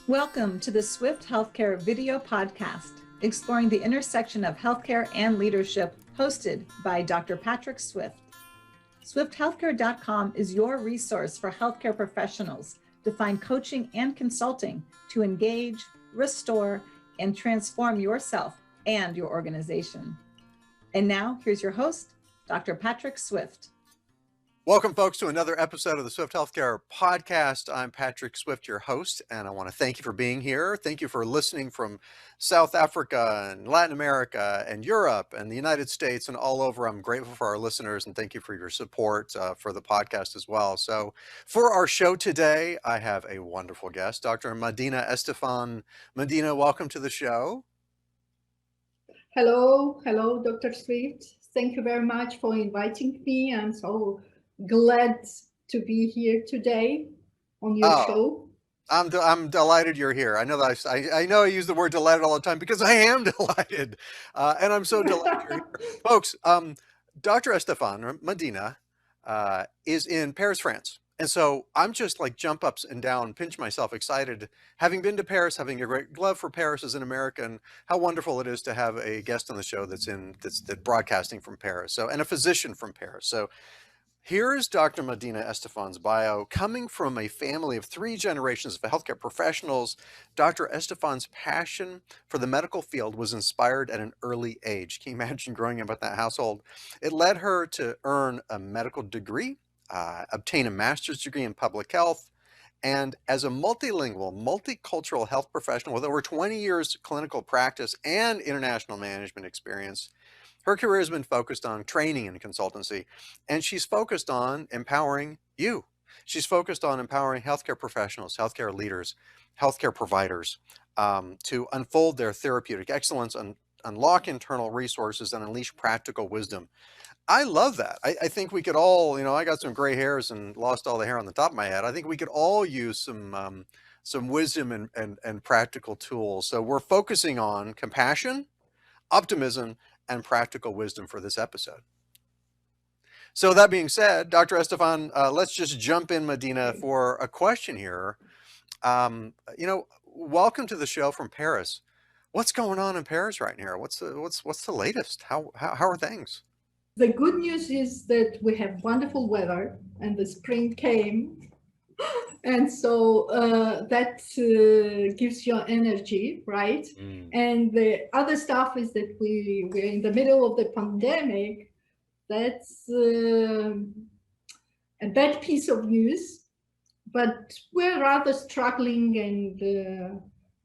Welcome to the Swift Healthcare video podcast, exploring the intersection of healthcare and leadership, hosted by Dr. Patrick Swift. SwiftHealthcare.com is your resource for healthcare professionals to find coaching and consulting to engage, restore, and transform yourself and your organization. And now, here's your host, Dr. Patrick Swift. Welcome, folks, to another episode of the Swift Healthcare Podcast. I'm Patrick Swift, your host, and I want to thank you for being here. Thank you for listening from South Africa and Latin America and Europe and the United States and all over. I'm grateful for our listeners, and thank you for your support for the podcast as well. So for our show today, I have a wonderful guest, Dr. Madina Estephan. Madina, welcome to the show. Hello, Dr. Swift. Thank you very much for inviting me. I'm so glad to be here today on your show. I'm delighted you're here. I know that I know I use the word delighted all the time because I am delighted, and I'm so delighted you're here, folks. Dr. Estephan, Madina, is in Paris, France, and so I'm just like jump up and down, pinch myself, excited, having been to Paris, having a great love for Paris as an American. How wonderful it is to have a guest on the show that's broadcasting from Paris, so, and a physician from Paris. So here is Dr. Madina Estephan's bio. Coming from a family of 3 generations of healthcare professionals, Dr. Estephan's passion for the medical field was inspired at an early age. Can you imagine growing up in that household? It led her to earn a medical degree, obtain a master's degree in public health, and as a multilingual, multicultural health professional with over 20 years clinical practice and international management experience, her career has been focused on training and consultancy, and she's focused on empowering you. She's focused on empowering healthcare professionals, healthcare leaders, healthcare providers to unfold their therapeutic excellence, unlock internal resources, and unleash practical wisdom. I love that. I think we could all, I got some gray hairs and lost all the hair on the top of my head. I think we could all use some wisdom and practical tools. So we're focusing on compassion, optimism, and practical wisdom for this episode. So that being said, Dr. Estephan, let's just jump in, Madina, for a question here. Welcome to the show from Paris. What's going on in Paris right now? What's the latest? How are things? The good news is that we have wonderful weather and the spring came. And so that gives you energy, right? And the other stuff is that we're in the middle of the pandemic. That's a bad piece of news, but we're rather struggling and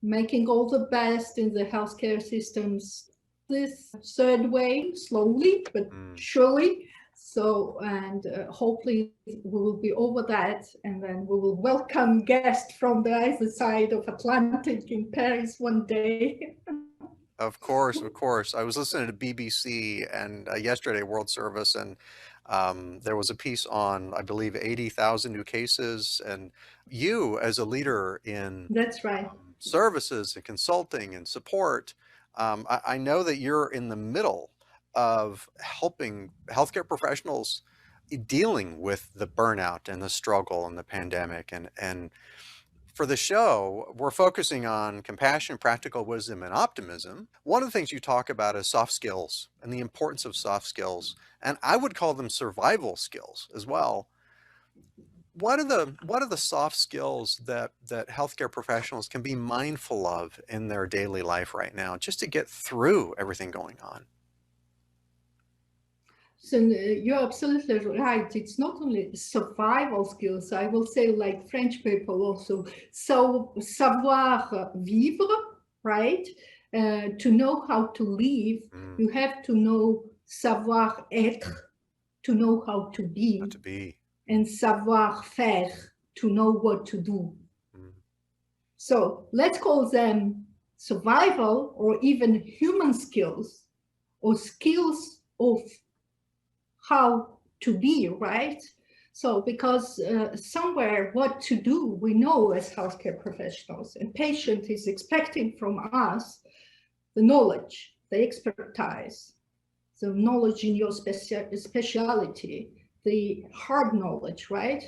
making all the best in the healthcare systems this third wave, slowly but surely. So, and hopefully we will be over that, and then we will welcome guests from the other side of Atlantic in Paris one day. Of course. I was listening to BBC and yesterday, World Service, and there was a piece on, I believe, 80,000 new cases. And you, as a leader in that's right services and consulting and support, I know that you're in the middle of helping healthcare professionals dealing with the burnout and the struggle and the pandemic. And for the show, we're focusing on compassion, practical wisdom, and optimism. One of the things you talk about is soft skills and the importance of soft skills. And I would call them survival skills as well. What are the soft skills that healthcare professionals can be mindful of in their daily life right now, just to get through everything going on? So you're absolutely right. It's not only survival skills. I will say, like French people also, so savoir vivre, right? To know how to live, you have to know savoir être, to know how to be, and savoir faire, to know what to do. So let's call them survival or even human skills, or skills of how to be, right? So because somewhere what to do, we know as healthcare professionals, and patient is expecting from us the knowledge, the expertise, the knowledge in your speciality, the hard knowledge, right?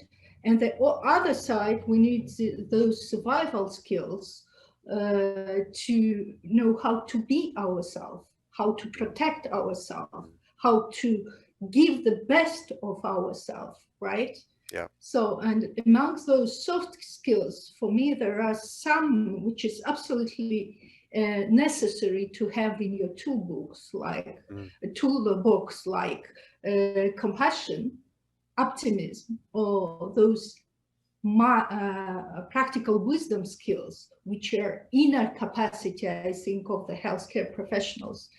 And the other side, we need those survival skills to know how to be ourselves, how to protect ourselves, how to give the best of ourselves, right? Yeah. So, and amongst those soft skills, for me, there are some which is absolutely necessary to have in your toolbox, like a toolbox, like compassion, optimism, or those practical wisdom skills, which are inner capacity, I think, of the healthcare professionals.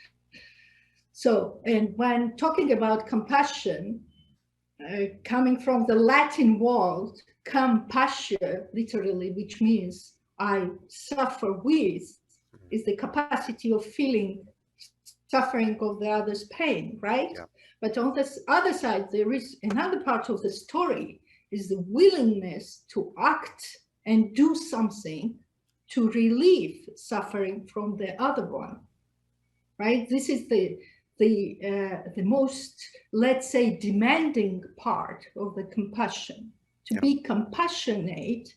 So, and when talking about compassion, coming from the Latin word, compassion, literally, which means I suffer with, is the capacity of feeling suffering of the other's pain, right? Yeah. But on this other side, there is another part of the story, is the willingness to act and do something to relieve suffering from the other one, right? This is the most, let's say, demanding part of the compassion. To be compassionate,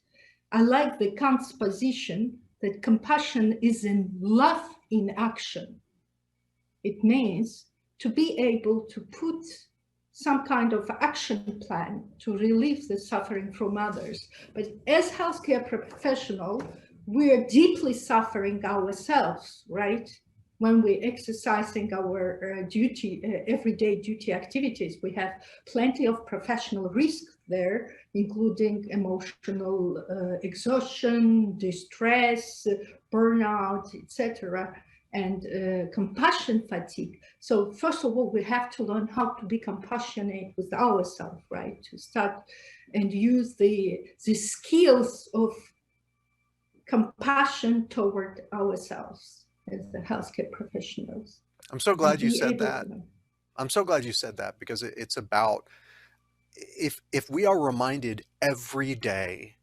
I like the Kant's position that compassion is in love in action. It means to be able to put some kind of action plan to relieve the suffering from others. But as healthcare professionals, we are deeply suffering ourselves, right? When we're exercising our duty, everyday duty activities, we have plenty of professional risk there, including emotional exhaustion, distress, burnout, etc., and compassion fatigue. So first of all, we have to learn how to be compassionate with ourselves, right? To start and use the skills of compassion toward ourselves as the healthcare professionals. I'm so glad you said that. I'm so glad you said that, because it's about, if we are reminded every day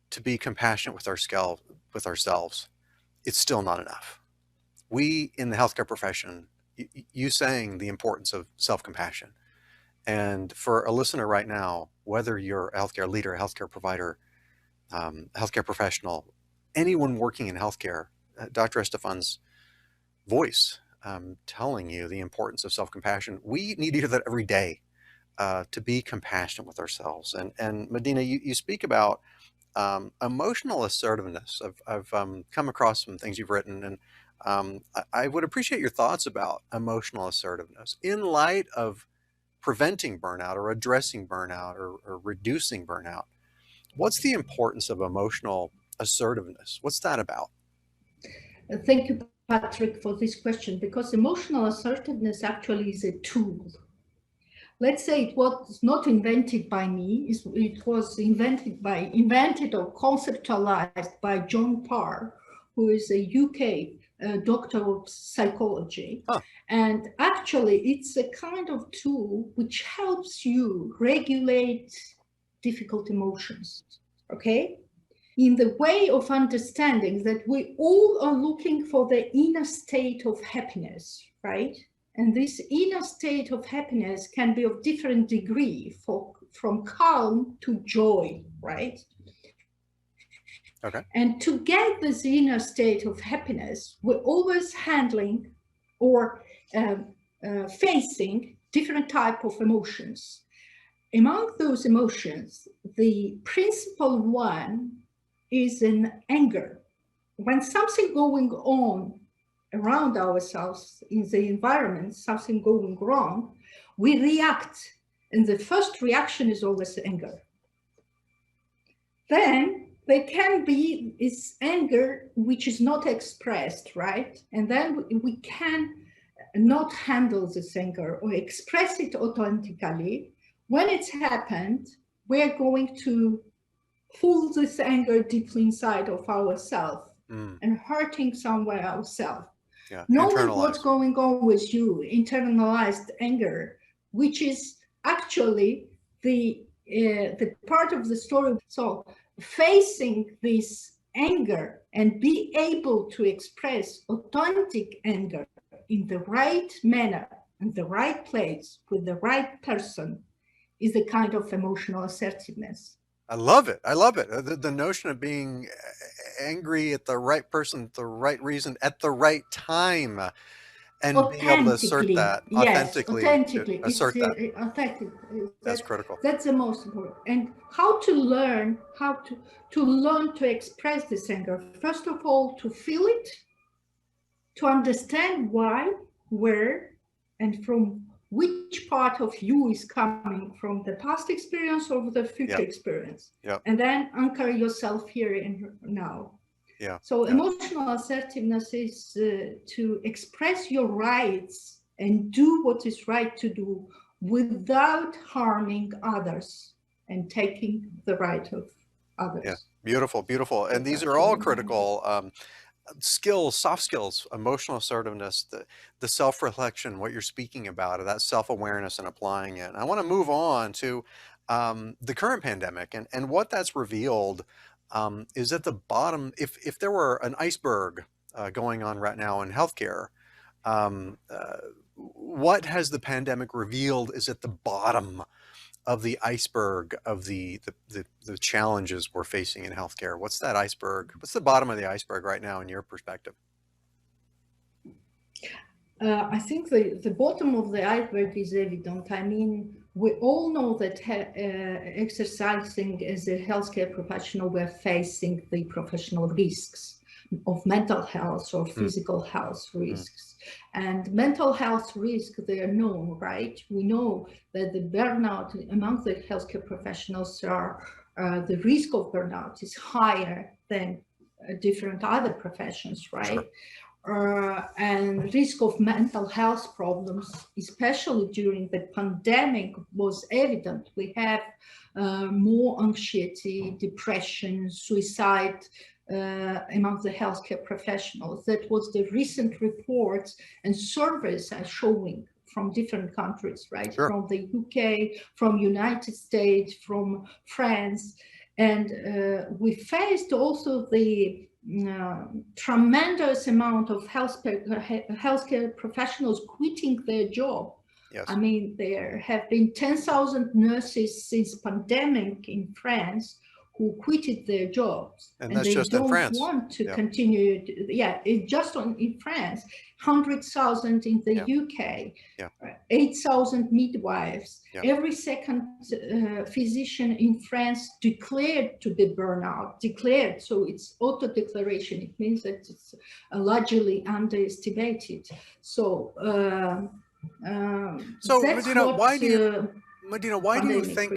to be compassionate with ourselves, it's still not enough. We in the healthcare profession, you saying the importance of self-compassion. And for a listener right now, whether you're a healthcare leader, a healthcare provider, healthcare professional, anyone working in healthcare, Dr. Estephan's voice telling you the importance of self-compassion. We need to hear that every day, to be compassionate with ourselves. And Madina, you speak about emotional assertiveness. I've come across some things you've written, and I would appreciate your thoughts about emotional assertiveness in light of preventing burnout or addressing burnout or reducing burnout. What's the importance of emotional assertiveness? What's that about? Thank you, Patrick, for this question, because emotional assertiveness actually is a tool. Let's say it was not invented by me, it was invented or conceptualized by John Parr, who is a UK doctor of psychology. Huh. And actually, it's a kind of tool which helps you regulate difficult emotions, okay? In the way of understanding that we all are looking for the inner state of happiness, right? And this inner state of happiness can be of different degree, from calm to joy, right? Okay. And to get this inner state of happiness, we're always handling or facing different type of emotions. Among those emotions, the principal one is an anger. When something going on around ourselves in the environment, something going wrong, we react. And the first reaction is always anger. Then there can be this anger which is not expressed, right? And then we can not handle this anger or express it authentically. When it's happened, we're going to pull this anger deeply inside of ourselves and hurting somewhere ourselves. Yeah, knowing what's going on with you, internalized anger, which is actually the part of the story. So facing this anger and be able to express authentic anger in the right manner, in the right place, with the right person, is a kind of emotional assertiveness. I love it. I love it. The notion of being angry at the right person, the right reason, at the right time, and being able to assert Authentically, that yes, authentically, to authentically. It's assert that. authentic. That's critical. That's the most important. And how to learn, to learn to express this anger. First of all, to feel it, to understand why, where, and from which part of you is coming, from the past experience or the future experience. And then anchor yourself here and now. So emotional assertiveness is to express your rights and do what is right to do without harming others and taking the right of others. Yeah, beautiful, beautiful. And these are all critical skills, soft skills, emotional assertiveness, the self-reflection, what you're speaking about, that self-awareness and applying it. And I want to move on to the current pandemic and what that's revealed is at the bottom. If there were an iceberg going on right now in healthcare, what has the pandemic revealed is at the bottom of the iceberg of the challenges we're facing in healthcare? What's that iceberg? What's the bottom of the iceberg right now in your perspective? I think the bottom of the iceberg is evident. I mean, we all know that exercising as a healthcare professional, we're facing the professional risks of mental health or physical health risks. And mental health risks, they are known, right? We know that the burnout among the healthcare professionals the risk of burnout is higher than different other professions, right? And risk of mental health problems, especially during the pandemic, was evident. We have more anxiety, depression, suicide among the healthcare professionals. That was the recent reports and surveys are showing from different countries, right? From the UK, from United States, from France. And we faced also the tremendous amount of healthcare professionals quitting their job. I mean, there have been 10,000 nurses since pandemic in France who quitted their jobs, and they just don't in France. Want to continue. It's just in France. 100,000 in the UK. 8,000 midwives. Every second physician in France declared to be burnout. Declared, so it's auto declaration. It means that it's largely underestimated. So, Madina, why do you think,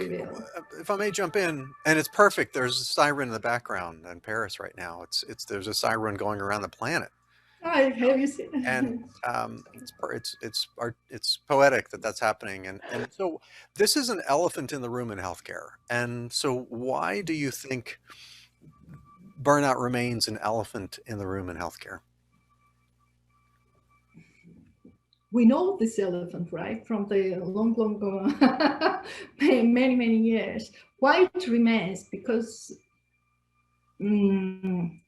if I may jump in, and it's perfect, there's a siren in the background in Paris right now. There's a siren going around the planet. Have you seen? And it's poetic that that's happening. And so this is an elephant in the room in healthcare. And so why do you think burnout remains an elephant in the room in healthcare? We know this elephant, right, from the long many years. Why it remains? Because from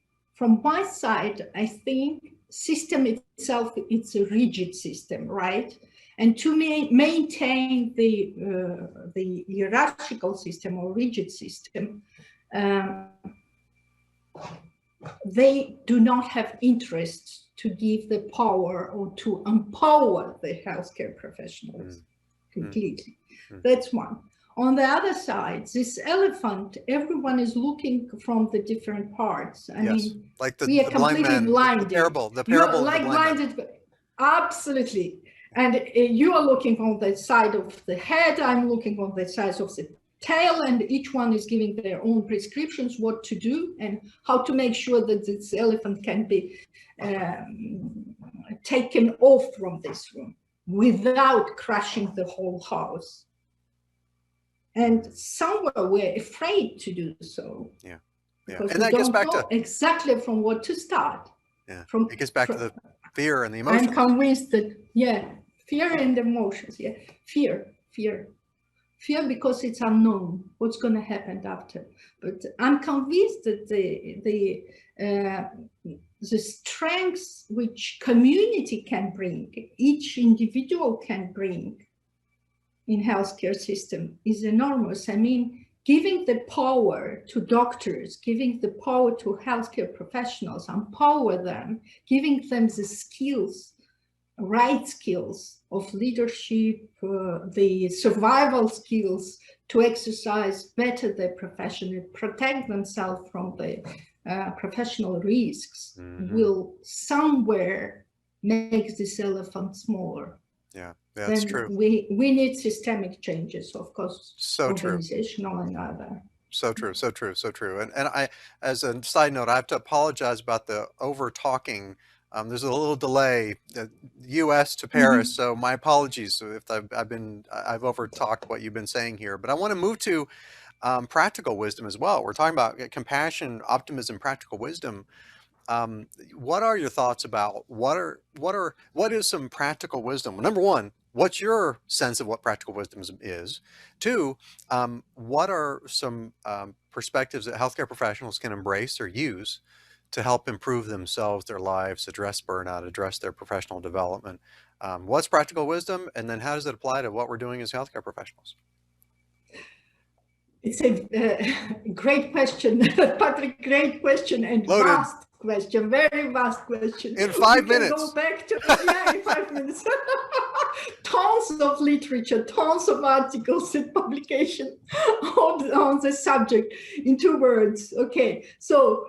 my side, I think system itself, it's a rigid system, right? And to maintain the hierarchical system or rigid system, they do not have interest to give the power or to empower the healthcare professionals completely. That's one. On the other side, this elephant, everyone is looking from the different parts. I mean, like we are completely blinded. The parable like of the blind man. blinded, absolutely. And you are looking on the side of the head, I'm looking on the side of the tail, and each one is giving their own prescriptions, what to do and how to make sure that this elephant can be taken off from this room without crashing the whole house. And somewhere we're afraid to do so. Because and we that don't gets back know to it from to start. It gets back to the fear and the emotions. I'm convinced that, fear and emotions, Fear because it's unknown, what's going to happen after. But I'm convinced that the strengths which community can bring, each individual can bring in healthcare system is enormous. I mean, giving the power to doctors, giving the power to healthcare professionals, empower them, giving them the skills, right skills of leadership, the survival skills to exercise better their profession and protect themselves from the professional risks will somewhere make this elephant smaller. Yeah, that's then true. We need systemic changes, of course, So organizational and other. So true, so true, so true. And I, as a side note, I have to apologize about the over talking. There's a little delay, U.S. to Paris, so my apologies if I've over talked what you've been saying here. But I want to move to practical wisdom as well. We're talking about compassion, optimism, practical wisdom. What are your thoughts about what is some practical wisdom? Well, number one, what's your sense of what practical wisdom is? Two, what are some perspectives that healthcare professionals can embrace or use to help improve themselves, their lives, address burnout, address their professional development? What's practical wisdom, and then how does it apply to what we're doing as healthcare professionals? It's a great question, Patrick, great question, and Loaded. Vast question, very vast question. In 5 minutes. Go back to, yeah, in 5 minutes. Tons of literature, tons of articles and publication on the subject in 2 words. Okay, so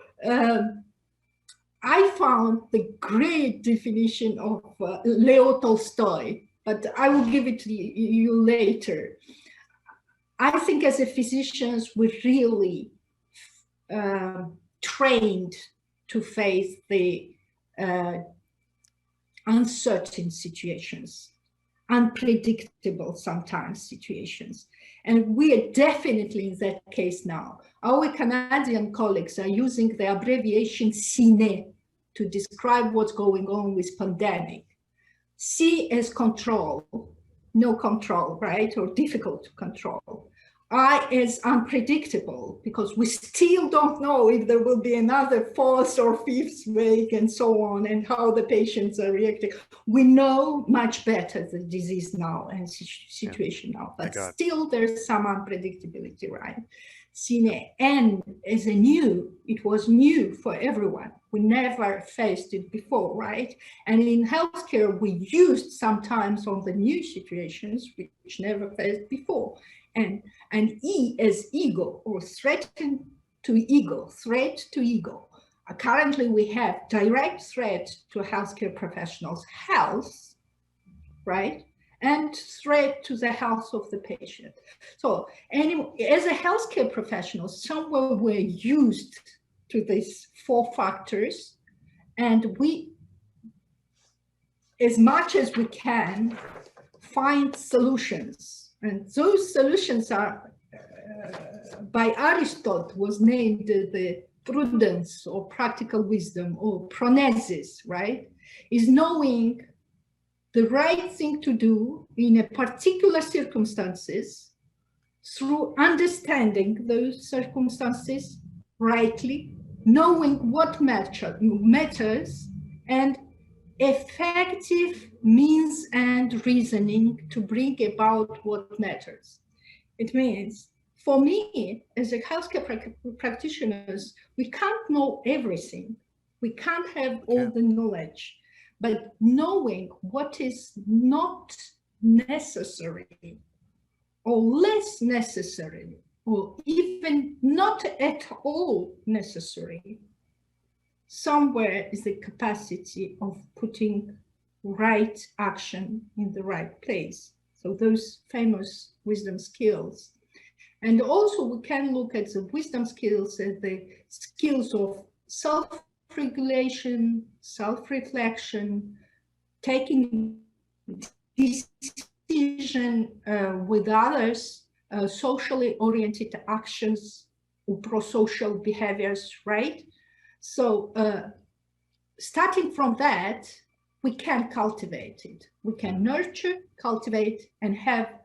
I found the great definition of Leo Tolstoy, but I will give it to you later. I think as a physicians, we're really trained to face the uncertain situations, unpredictable sometimes situations. And we are definitely in that case now. Our Canadian colleagues are using the abbreviation CINE to describe what's going on with pandemic. C as control, no control, right? Or difficult to control. I is unpredictable because we still don't know if there will be another 4th or 5th wave and so on, and how the patients are reacting. We know much better the disease now and situation now, but still there's some unpredictability, right? Cine N is it was new for everyone. We never faced it before, right? And in healthcare, we used sometimes on the new situations, which never faced before. And E is ego, or threat to ego, threat to ego. Currently, we have direct threat to healthcare professionals' health, right? And threat to the health of the patient. So as a healthcare professional, somewhere we're used to these 4 factors, and we, as much as we can, find solutions. And those solutions are, by Aristotle, was named the prudence or practical wisdom or pronesis, right? Is knowing the right thing to do in a particular circumstances through understanding those circumstances rightly, knowing what matters, and effective means and reasoning to bring about what matters. It means, for me, as a healthcare practitioners, we can't know everything. We can't have all the knowledge, but knowing what is not necessary or less necessary, or even not at all necessary, somewhere is the capacity of putting right action in the right place. So those famous wisdom skills. And also we can look at the wisdom skills as the skills of self-regulation, self-reflection, taking decision with others, socially oriented actions, pro-social behaviors, right? So starting from that, we can cultivate it. We can nurture, cultivate, and have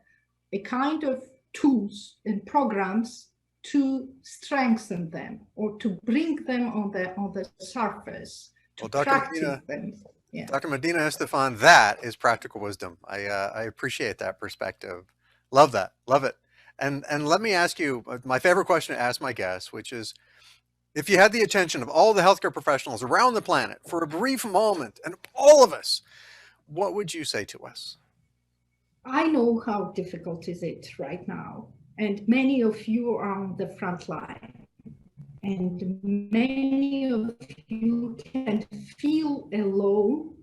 a kind of tools and programs to strengthen them or to bring them on the surface, to practice them. Yeah. Dr. Madina Estephan, that is practical wisdom. I appreciate that perspective. Love that. Love it. And let me ask you my favorite question to ask my guests, which is, if you had the attention of all the healthcare professionals around the planet for a brief moment, and all of us, what would you say to us? I know how difficult is it right now, and many of you are on the front line, and many of you can feel alone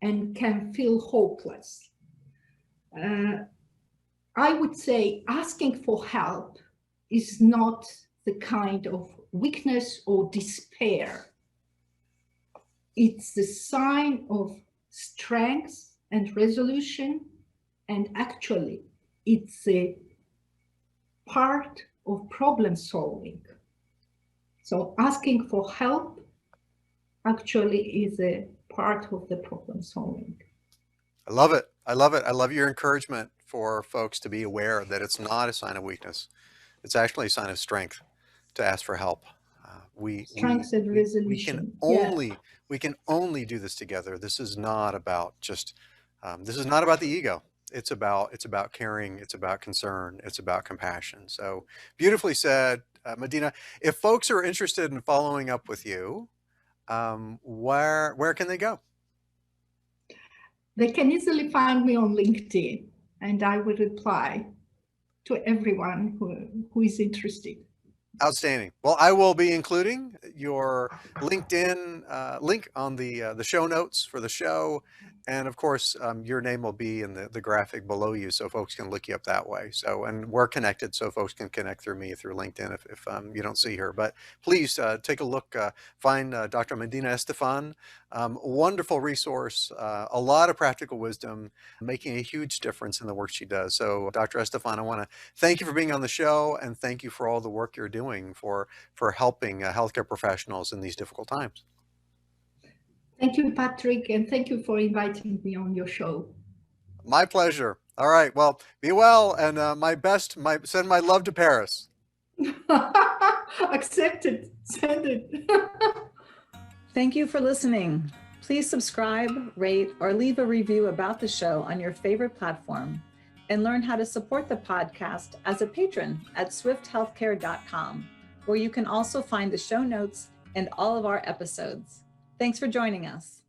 and can feel hopeless. I would say asking for help is not the kind of weakness or despair. It's the sign of strength and resolution, and actually it's a part of problem solving. So asking for help actually is a part of the problem solving. I love it. I love it. I love your encouragement for folks to be aware that it's not a sign of weakness. It's actually a sign of strength to ask for help. Strength and resolution. We can only do this together. This is not about just, this is not about the ego. It's about caring. It's about concern. It's about compassion. So beautifully said, Madina. If folks are interested in following up with you, where can they go? They can easily find me on LinkedIn, and I will reply to everyone who is interested. Outstanding. Well, I will be including your LinkedIn link on the show notes for the show. And of course, your name will be in the graphic below you, so folks can look you up that way. So, and we're connected, so folks can connect through me through LinkedIn if you don't see her. But please take a look, find Dr. Madina Estephan. Wonderful resource, a lot of practical wisdom, making a huge difference in the work she does. So, Dr. Estephan, I want to thank you for being on the show, and thank you for all the work you're doing for helping healthcare professionals in these difficult times. Thank you, Patrick, and thank you for inviting me on your show. My pleasure. All right. Well, be well, and send my love to Paris. Accepted. Send it. Thank you for listening. Please subscribe, rate, or leave a review about the show on your favorite platform, and learn how to support the podcast as a patron at swifthealthcare.com, where you can also find the show notes and all of our episodes. Thanks for joining us.